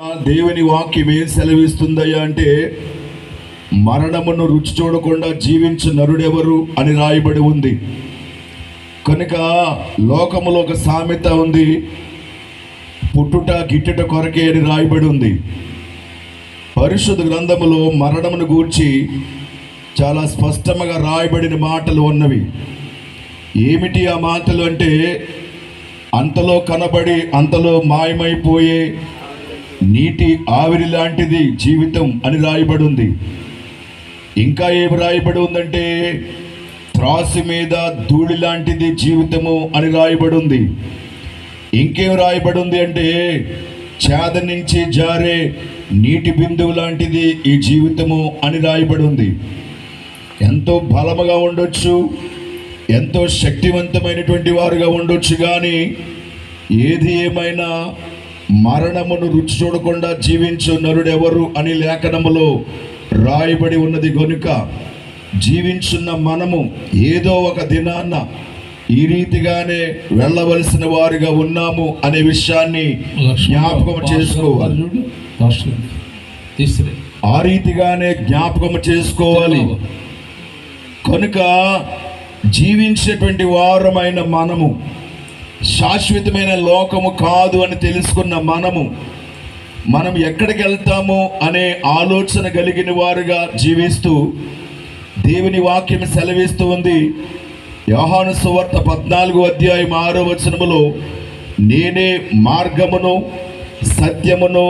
దేవుని వాక్యం ఏం సెలవిస్తుందయ్యా అంటే, మరణమును రుచి చూడకుండా జీవించు నరుడెవరు అని రాయబడి ఉంది. కనుక లోకములో ఒక సామెత ఉంది, పుట్టుట గిట్టుట కొరకే అని రాయబడి ఉంది. పరిశుద్ధ గ్రంథములో మరణమును గూర్చి చాలా స్పష్టంగా రాయబడిన మాటలు ఉన్నవి. ఏమిటి ఆ మాటలు అంటే, అంతలో కనబడి అంతలో మాయమైపోయే నీటి ఆవిరి లాంటిది జీవితం అని రాయబడి ఉంది. ఇంకా ఏమి రాయబడి ఉందంటే, త్రాసు మీద ధూళి లాంటిది జీవితము అని రాయబడి ఉంది. ఇంకేం రాయబడి ఉంది అంటే, చేద నుంచి జారే నీటి బిందువు లాంటిది ఈ జీవితము అని రాయబడి ఉంది. ఎంతో బలముగా ఉండొచ్చు, ఎంతో శక్తివంతమైనటువంటి వారుగా ఉండొచ్చు, కానీ ఏది ఏమైనా మరణమును రుచి చూడకుండా జీవించు నరుడెవరు అని లేఖనములో రాయబడి ఉన్నది. కనుక జీవించున్న మనము ఏదో ఒక దినాన్న ఈ రీతిగానే వెళ్ళవలసిన వారుగా ఉన్నాము అనే విషయాన్ని జ్ఞాపకం చేసుకోవాలి. ఆ రీతిగానే జ్ఞాపకం చేసుకోవాలి. కనుక జీవించేటువంటి వారమైన మనము, శాశ్వతమైన లోకము కాదు అని తెలుసుకున్న మనం ఎక్కడికి వెళ్తాము అనే ఆలోచన కలిగిన వారుగా జీవిస్తూ దేవుని వాక్యం సెలవిస్తూ ఉంది. యోహాను సువార్త 14:6 నేనే మార్గమును సత్యమును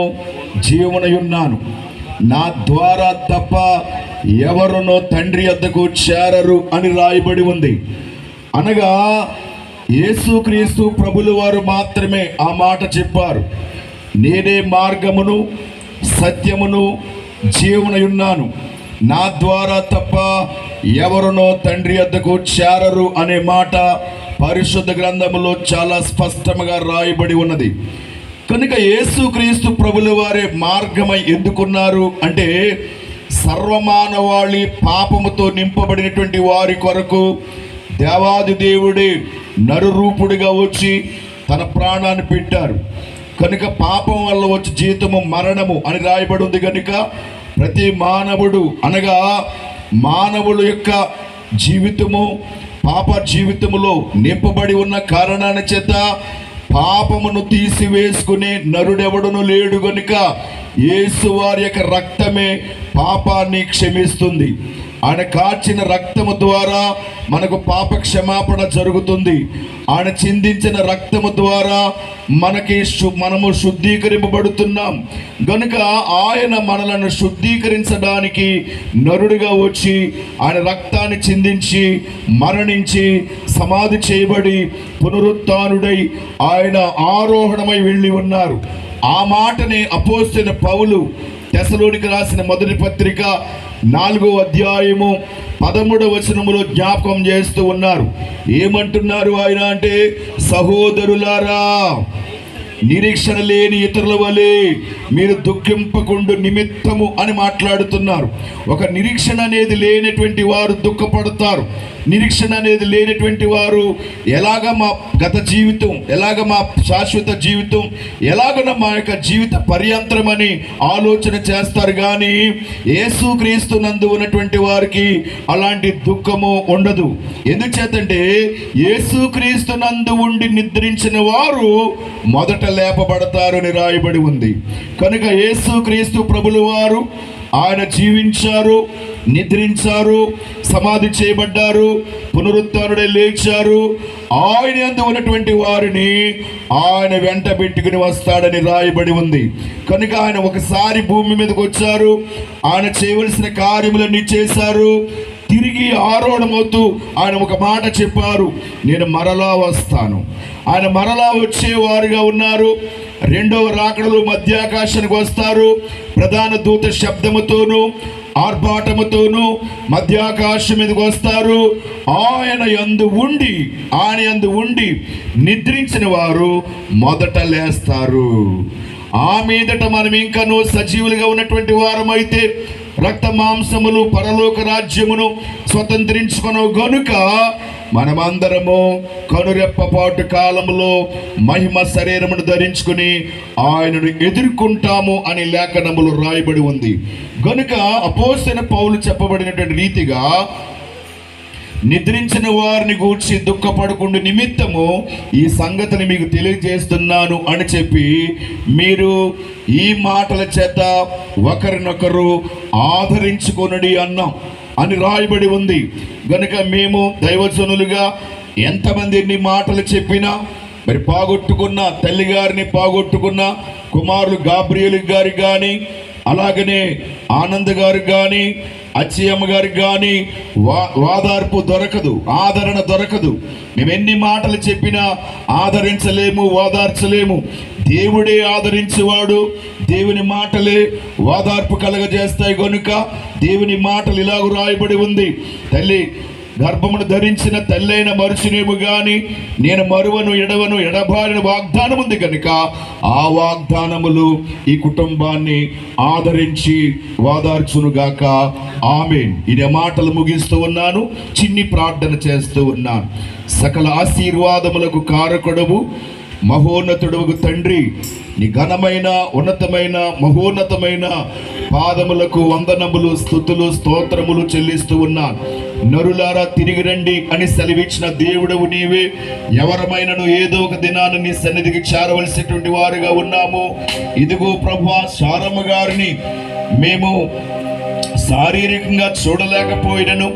జీవమునయున్నాను, నా ద్వారా తప్ప ఎవరునో తండ్రి వద్దకు చేరరు అని రాయబడి ఉంది. అనగా యేసుక్రీస్తు ప్రభుల వారు మాత్రమే ఆ మాట చెప్పారు. నేనే మార్గమును సత్యమును జీవమునయున్నాను, నా ద్వారా తప్ప ఎవరునో తండ్రి వద్దకు చేరరు అనే మాట పరిశుద్ధ గ్రంథములో చాలా స్పష్టంగా రాయబడి ఉన్నది. కనుక యేసుక్రీస్తు ప్రభుల వారే మార్గమై ఎందుకున్నారు అంటే, సర్వమానవాళి పాపముతో నింపబడినటువంటి వారి కొరకు దేవాది దేవుడే నరురూపుడిగా వచ్చి తన ప్రాణాన్ని పెట్టారు. కనుక పాపం వల్ల వచ్చి జీతము మరణము అని రాయబడి ఉంది. కనుక ప్రతి మానవుడు, అనగా మానవుల యొక్క జీవితము పాప జీవితములో నింపబడి ఉన్న కారణాన్ని చేత పాపమును తీసివేసుకునే నరుడెవడును లేడు. కనుక యేసు వారి యొక్క రక్తమే పాపాన్ని క్షమిస్తుంది. ఆయన కాచిన రక్తము ద్వారా మనకు పాప క్షమాపణ జరుగుతుంది. ఆయన చిందించిన రక్తము ద్వారా మనము శుద్ధీకరింపబడుతున్నాం. గనుక ఆయన మనలను శుద్ధీకరించడానికి నరుడిగా వచ్చి ఆయన రక్తాన్ని చిందించి మరణించి సమాధి చేయబడి పునరుత్థానుడై ఆయన ఆరోహణమై వెళ్ళి ఉన్నారు. ఆ మాటని అపోస్తలుడైన పౌలు తెస్సలోనికి రాసిన మొదటి పత్రిక 4:13 జ్ఞాపకం చేస్తూ ఉన్నారు. ఏమంటున్నారు ఆయన అంటే, సహోదరులారా, నిరీక్షణ లేని ఇతరుల వలె మీరు దుఃఖింపకుండు నిమిత్తము అని మాట్లాడుతున్నారు. ఒక నిరీక్షణ అనేది లేనటువంటి వారు దుఃఖపడతారు. నిరీక్షణ అనేది లేనటువంటి వారు ఎలాగ మా గత జీవితం, ఎలాగ మా శాశ్వత జీవితం, ఎలాగన మా యొక్క జీవిత పర్యంతరమని ఆలోచన చేస్తారు. కానీ యేసుక్రీస్తు నందు ఉన్నటువంటి వారికి అలాంటి దుఃఖము ఉండదు. ఎందుచేతంటే యేసుక్రీస్తు నందు ఉండి నిద్రించిన వారు మొదట లేపబడతారు అని రాయబడి ఉంది. కనుక యేసుక్రీస్తు ప్రభుల వారు ఆయన జీవించారు, నిద్రించారు, సమాధి చేయబడ్డారు, పునరుత్థానుడై లేచారు. ఆయన యందు ఉన్నటువంటి వారిని ఆయన వెంట పెట్టుకుని వస్తాడని రాయబడి ఉంది. కనుక ఆయన ఒకసారి భూమి మీదకి వచ్చారు, ఆయన చేయవలసిన కార్యములన్నీ చేశారు. తిరిగి ఆరోహణమవుతూ ఆయన ఒక మాట చెప్పారు, నేను మరలా వస్తాను. ఆయన మరలా వచ్చేవారుగా ఉన్నారు. రెండవ రాకడలో మధ్యాకాశానికి వస్తారు. ప్రధాన దూత శబ్దముతోనూ ఆర్భాటముతోనూ మధ్యాకాశం మీదకి వస్తారు. ఆయన యందు ఉండి నిద్రించిన వారు మొదట లేస్తారు. ఆ మీదట మనం ఇంకనూ సజీవులుగా ఉన్నటువంటి వారమైతే రక్త మాంసములు పరలోక రాజ్యమును స్వతంత్రించుకొను గనుక మనమందరము కనురెప్పపాటు కాలములో మహిమ శరీరమును ధరించుకుని ఆయనను ఎదుర్కొంటాము అని లేఖనములు రాయబడి ఉంది. గనుక అపోస్తలుడైన పౌలు చెప్పబడినటువంటి రీతిగా నిద్రించిన వారిని గూర్చి దుఃఖపడకుండా నిమిత్తము ఈ సంగతిని మీకు తెలియజేస్తున్నాను అని చెప్పి మీరు ఈ మాటల చేత ఒకరినొకరు ఆదరించుకొనుడి అన్నాం అని రాయబడి ఉంది. గనుక మేము దైవజనులుగా ఎంతమంది ఎన్ని మాటలు చెప్పినా మరి పోగొట్టుకున్న తల్లిగారిని పోగొట్టుకున్న కుమారులు గాబ్రియలు గారు కానీ, అలాగనే ఆనంద్ గారు కానీ, అచ్చయ్యమ్మ గారికి కానీ వాదార్పు దొరకదు, ఆదరణ దొరకదు. మేము ఎన్ని మాటలు చెప్పినా ఆదరించలేము, ఓదార్చలేము. దేవుడే ఆదరించేవాడు. దేవుని మాటలే ఓదార్పు కలగజేస్తాయి. కనుక దేవుని మాటలు ఇలాగ రాయబడి ఉంది. తల్లి గర్భమును ధరించిన తల్లైన మరుచునేము గాని నేను మరువను ఎడవను ఎడబారిన వాగ్దానం ఉంది కనుక ఆ వాగ్దానములు ఈ కుటుంబాన్ని ఆదరించి వాదార్చునుగాక. ఆమేన్. ఇదే మాటలు ముగిస్తూ ఉన్నాను, చిన్ని ప్రార్థన చేస్తూ ఉన్నాను. సకల ఆశీర్వాదములకు కారకుడవు మహోన్నతుడవు తండ్రి, నీ ఘనమైన ఉన్నతమైన మహోన్నతమైన పాదములకు వందనములు, స్తుతులు, స్తోత్రములు చెల్లిస్తూ ఉన్నాను. నరులారా తిరిగి రండి అని సెలవిచ్చిన దేవుడవు నీవే. ఎవరమైనను ఏదో ఒక దినాన్ని నీ సన్నిధికి చేరవలసినటువంటి వారుగా ఉన్నాము. ఇదిగో ప్రభువా, శారమ్మ గారిని మేము శారీరకంగా చూడలేకపోయినను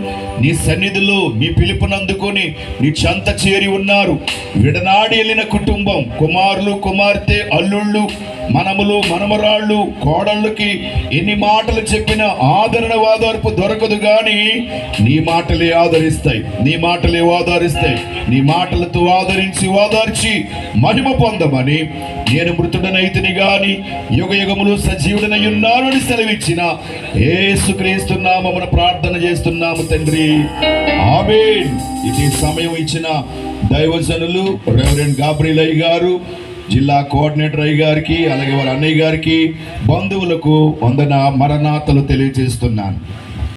నీ సన్నిధిలో నీ పిలుపునందుకొని నీ చెంత చేరి ఉన్నారు. విడనాడి వెళ్ళిన కుటుంబం, కుమారులు, కుమార్తె, అల్లుళ్ళు, మనములు, మనమరాళ్ళు, కోడళ్ళకి ఎన్ని మాటలు చెప్పినా ఆదరణ వాదార్పు దొరకదు. కానీ నీ మాటలే ఆదరిస్తాయి, నీ మాటలే ఓదారిస్తాయి. నీ మాటలతో ఆదరించి ఓదార్చి మహిమ పొందమని నేను మృతుడనైతిని గాని యుగ యుగములు సజీవుడనై ఉన్నాను అని సెలవిచ్చిన యేసుక్రీస్తు నామమున ప్రార్థన చేస్తున్నాము తండ్రి. ఆమేన్. ఇది సమయం ఇచ్చిన దైవజనులు రెవరెండ్ గాబ్రియల్ అయ్య గారు, జిల్లా కోఆర్డినేటర్ అయ్య గారికి, అలాగే వారి అన్నయ్య గారికి, బంధువులకు వందన మరణాతలు తెలియజేస్తున్నాను.